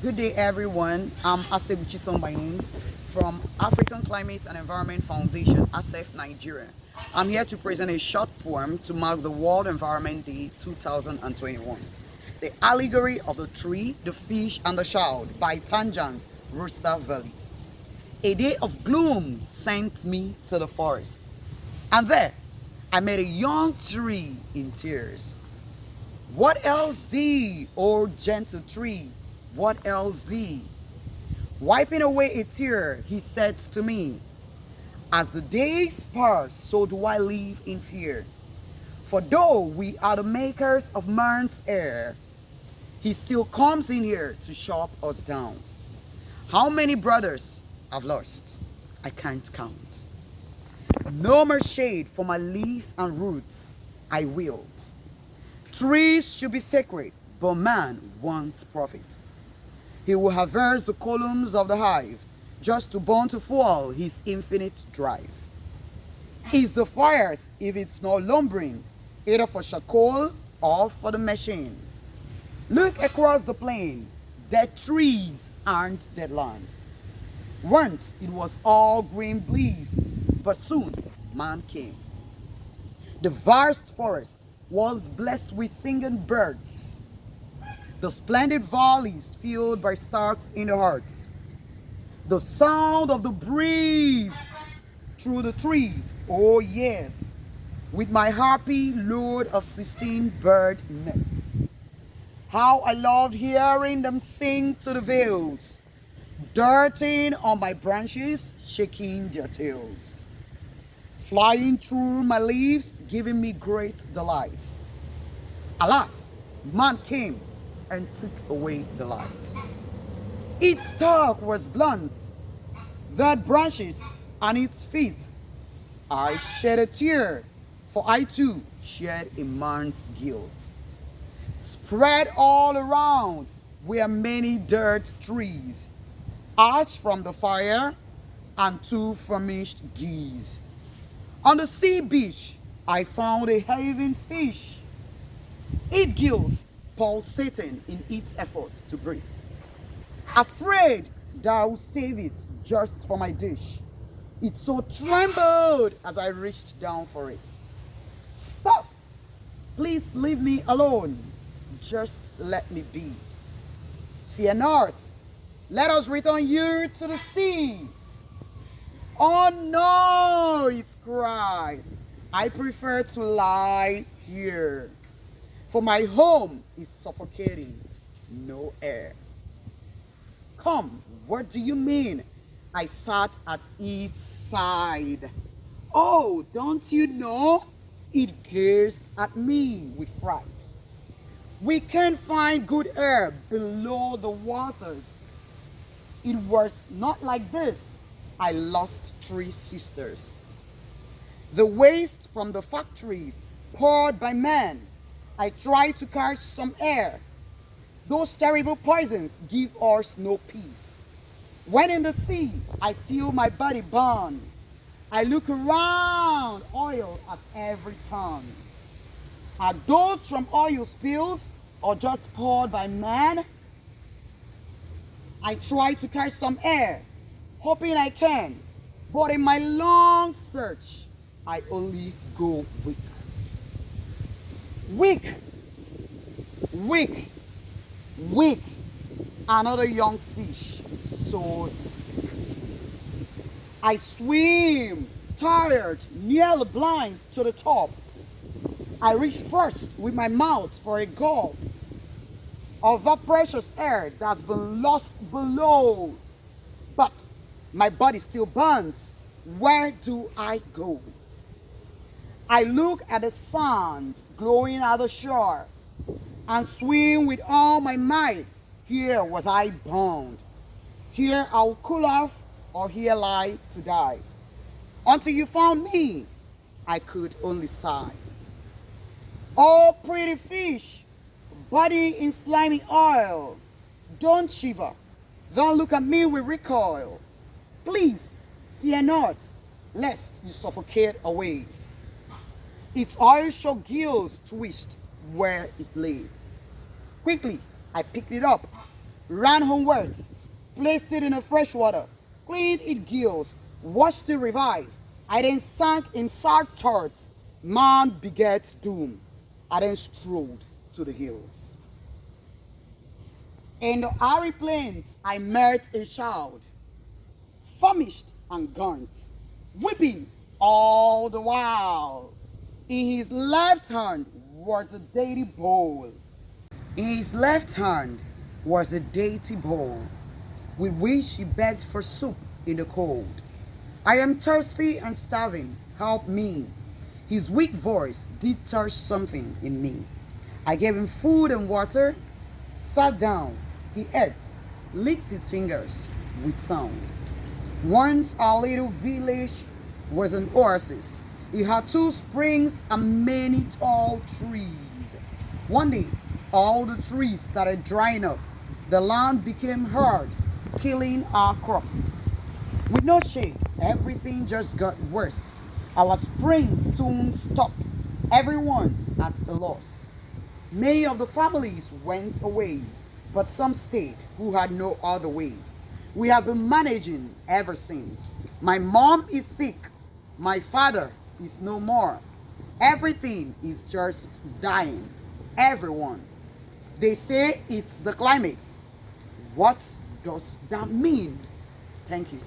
Good day, everyone. I'm Chisom by name from African Climate and Environment Foundation, ASEF Nigeria. I'm here to present a short poem to mark the World Environment Day 2021. The Allegory of the Tree, the Fish, and the Child by Tanjang Rustaveli. A day of gloom sent me to the forest, and there I met a young tree in tears. What else thee, O gentle tree? What else thee? Wiping away a tear, he said to me, as the days pass, so do I live in fear. For though we are the makers of man's air, he still comes in here to chop us down. How many brothers I've lost, I can't count. No more shade for my leaves and roots, I wilt. Trees should be sacred, but man wants profit. He will harvest the columns of the hive just to burn to fuel his infinite drive. Is the fires, if it's not lumbering, either for charcoal or for the machine? Look across the plain, dead trees aren't dead land. Once it was all green bliss, but soon man came. The vast forest was blessed with singing birds, the splendid valleys filled by stars in the hearts, the sound of the breeze through the trees, oh yes, with my happy load of 16 bird nests. How I loved hearing them sing to the vales, darting on my branches, shaking their tails, flying through my leaves, giving me great delight. Alas, man came and took away the light. Its stalk was blunt, that branches and its feet. I shed a tear, for I too shared a man's guilt. Spread all around were many dirt trees, ash from the fire and two famished geese. On the sea beach, I found a having fish, its gills pulsating in its efforts to breathe. Afraid thou save it just for my dish, it so trembled as I reached down for it. Stop! Please leave me alone. Just let me be. Fear not. Let us return you to the sea. Oh no, it cried. I prefer to lie here, for my home is suffocating, no air. Come, what do you mean? I sat at its side. Oh, don't you know? It gazed at me with fright. We can't find good air below the waters. It was not like this. I lost 3 sisters. The waste from the factories poured by man, I tried to catch some air. Those terrible poisons give us no peace. When in the sea, I feel my body burn. I look around, oil at every turn. Are those from oil spills or just poured by man? I try to catch some air, hoping I can, but in my long search, I only go weak. Weak, weak, weak. Another young fish so sick. I swim, tired, nearly blind to the top. I reach first with my mouth for a gulp of that precious air that's been lost below. But my body still burns. Where do I go? I look at the sand glowing at the shore and swim with all my might. Here was I bound. Here I'll cool off, or here lie to die. Until you found me, I could only sigh. Oh, pretty fish, body in slimy oil, don't shiver, don't look at me with recoil. Please, fear not, lest you suffocate away. Its oil-shocked gills twitched where it lay. Quickly, I picked it up, ran homewards, placed it in a fresh water, cleaned its gills, washed it revive. I then sank in sad thoughts. Man begets doom. I then strolled to the hills. In the arid plains, I met a child, famished and gaunt, weeping all the while. In his left hand was a dainty bowl. In his left hand was a dainty bowl, with which he begged for soup in the cold. I am thirsty and starving, help me. His weak voice did touch something in me. I gave him food and water, sat down, he ate, licked his fingers with sound. Once our little village was an oasis. It had 2 springs and many tall trees. One day, all the trees started drying up. The land became hard, killing our crops. With no shade, everything just got worse. Our springs soon stopped, everyone at a loss. Many of the families went away, but some stayed who had no other way. We have been managing ever since. My mom is sick. My father is no more. Everything is just dying. Everyone. They say it's the climate. What does that mean? Thank you.